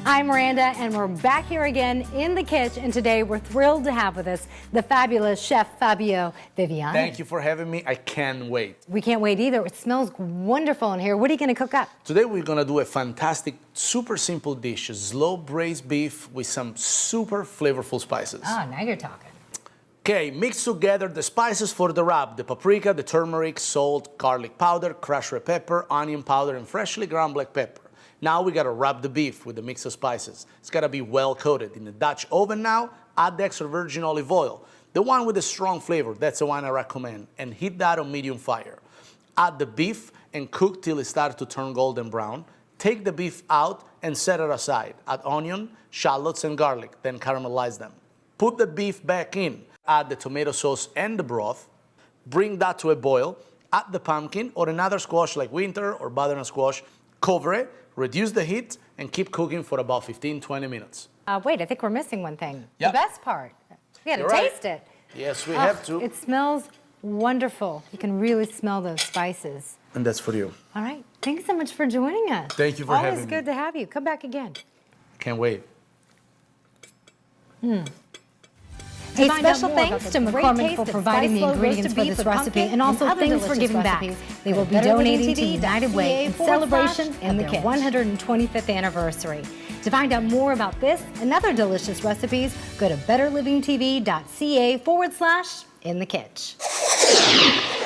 I'm Miranda, and we're back here again in the kitchen, and today we're thrilled to have with us the fabulous Chef Fabio Viviani. Thank you for having me. I can't wait. We can't wait either. It smells wonderful in here. What are you going to cook up? Today we're going to do a fantastic, super simple dish, a slow braised beef with some super flavorful spices. Ah, now you're talking. Okay, mix together the spices for the rub, the paprika, the turmeric, salt, garlic powder, crushed red pepper, onion powder, and freshly ground black pepper. Now we gotta rub the beef with the mix of spices. It's gotta be well coated. In the Dutch oven now, add the extra virgin olive oil. The one with the strong flavor, that's the one I recommend. And heat that on medium fire. Add the beef and cook till it starts to turn golden brown. Take the beef out and set it aside. Add onion, shallots, and garlic, then caramelize them. Put the beef back in. Add the tomato sauce and the broth. Bring that to a boil. Add the pumpkin or another squash like winter or butternut squash. Cover it, reduce the heat, and keep cooking for about 15-20 minutes. Wait, I think we're missing one thing. Yep. The best part. We gotta You're taste right. it. Yes, we have to. It smells wonderful. You can really smell those spices. And that's for you. All right. Thanks so much for joining us. Thank you for having me. Always good to have you. Come back again. Can't wait. A special thanks to McCormick for providing the ingredients for this recipe, and also thanks for giving back. They will be donating to United Way in celebration of their 125th anniversary. To find out more about this and other delicious recipes, go to betterlivingtv.ca/in the kitchen.